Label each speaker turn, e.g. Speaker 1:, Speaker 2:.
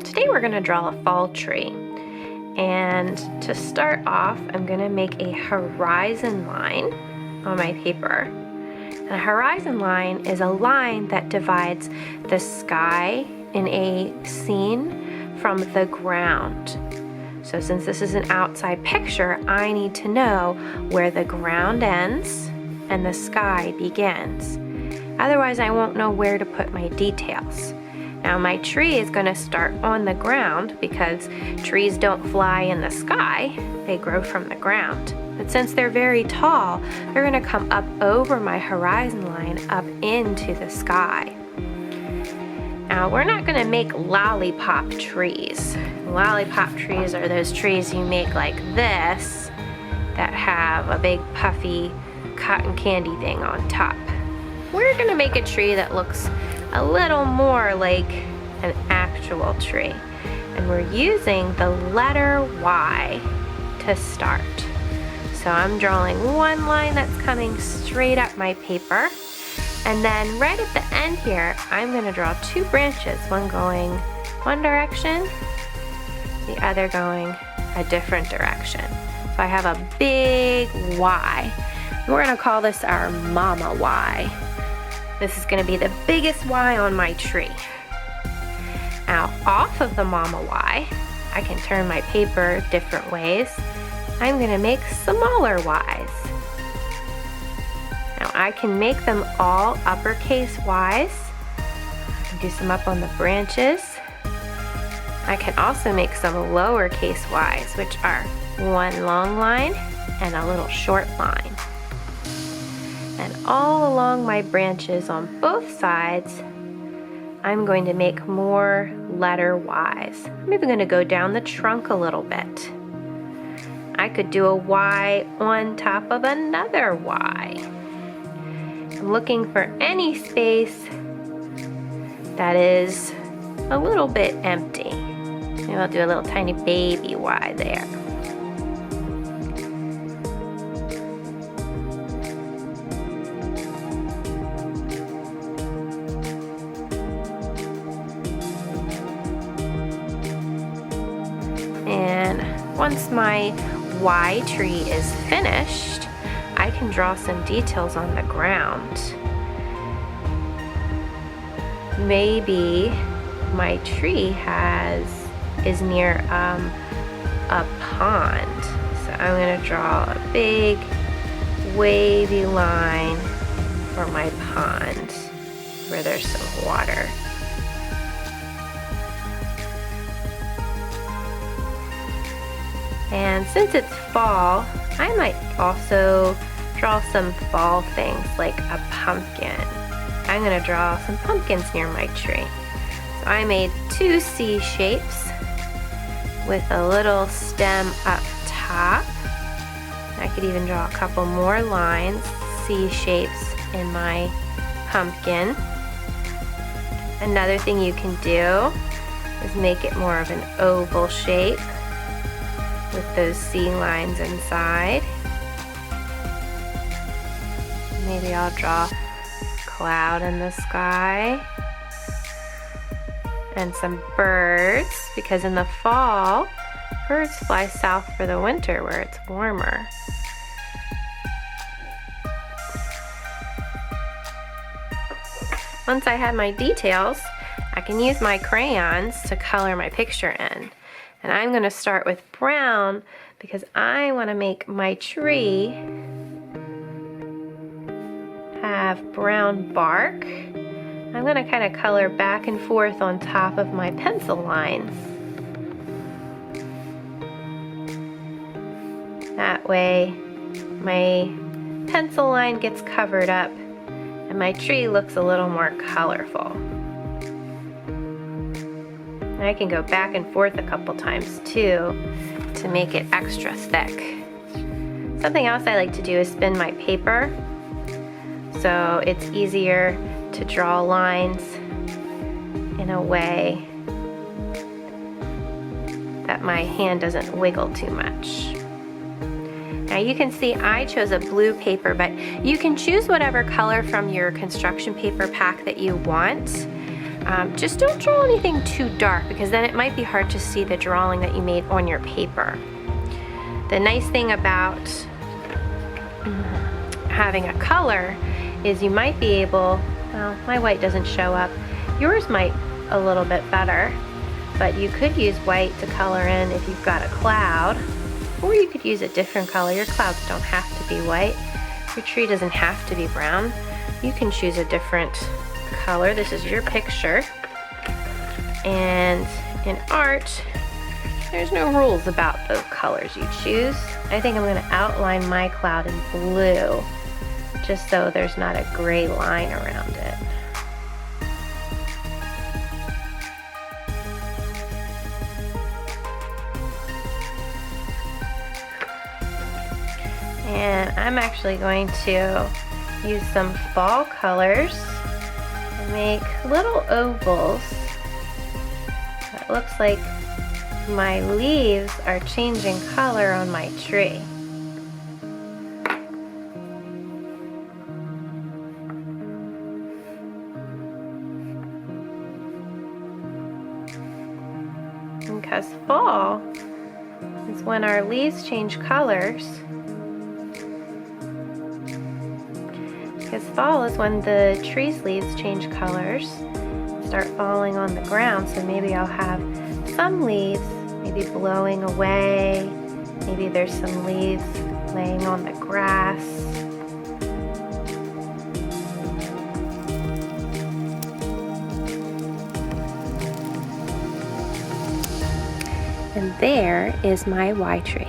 Speaker 1: Today we're going to draw a fall tree. And to start off, I'm going to make a horizon line on my paper. And a horizon line is a line that divides the sky in a scene from the ground. So since this is an outside picture, I need to know where the ground ends and the sky begins. Otherwise, I won't know where to put my details. Now my tree is going to start on the ground because trees don't fly in the sky, they grow from the ground. But since they're very tall, they're going to come up over my horizon line up into the sky. Now we're not going to make lollipop trees. Lollipop trees are those trees you make like this that have a big puffy cotton candy thing on top. We're going to make a tree that looks a little more like an actual tree. And we're using the letter Y to start. So I'm drawing one line that's coming straight up my paper. And then right at the end here, I'm going to draw two branches, one going one direction, the other going a different direction. So I have a big Y. We're going to call this our Mama Y. This is going to be the biggest Y on my tree. Now, off of the Mama Y, I can turn my paper different ways. I'm going to make smaller Ys. Now, I can make them all uppercase Ys. I can do some up on the branches. I can also make some lowercase Ys, which are one long line and a little short line. And all along my branches on both sides, I'm going to make more letter Ys. I'm even going to go down the trunk a little bit. I could do a Y on top of another Y. I'm looking for any space that is a little bit empty. Maybe I'll do a little tiny baby Y there. And once my Y tree is finished, I can draw some details on the ground. Maybe my tree is near a pond. So I'm going to draw a big wavy line for my pond where there's some water. And since it's fall, I might also draw some fall things like a pumpkin. I'm going to draw some pumpkins near my tree. So I made two C shapes with a little stem up top. I could even draw a couple more lines, C shapes in my pumpkin. Another thing you can do is make it more of an oval shape with those C lines inside. Maybe I'll draw a cloud in the sky and some birds, because in the fall, birds fly south for the winter where it's warmer. Once I have my details, I can use my crayons to color my picture in. And I'm going to start with brown because I want to make my tree have brown bark. I'm going to kind of color back and forth on top of my pencil lines. That way my pencil line gets covered up and my tree looks a little more colorful. I can go back and forth a couple times too to make it extra thick. Something else I like to do is spin my paper so it's easier to draw lines in a way that my hand doesn't wiggle too much. Now you can see I chose a blue paper, but you can choose whatever color from your construction paper pack that you want. Just don't draw anything too dark because then it might be hard to see the drawing that you made on your paper. The nice thing about having a color is you might be able, well, my white doesn't show up. Yours might a little bit better, but you could use white to color in if you've got a cloud, or you could use a different color. Your clouds don't have to be white. Your tree doesn't have to be brown. You can choose a different color. This is your picture. And in art, there's no rules about the colors you choose. I think I'm going to outline my cloud in blue, just so there's not a gray line around it. And I'm actually going to use some fall colors and make little ovals. It looks like my leaves are changing color on my tree. Because fall is when our leaves change colors. Because fall is when the tree's leaves change colors, start falling on the ground. So maybe I'll have some leaves maybe blowing away. Maybe there's some leaves laying on the grass. And there is my Y tree.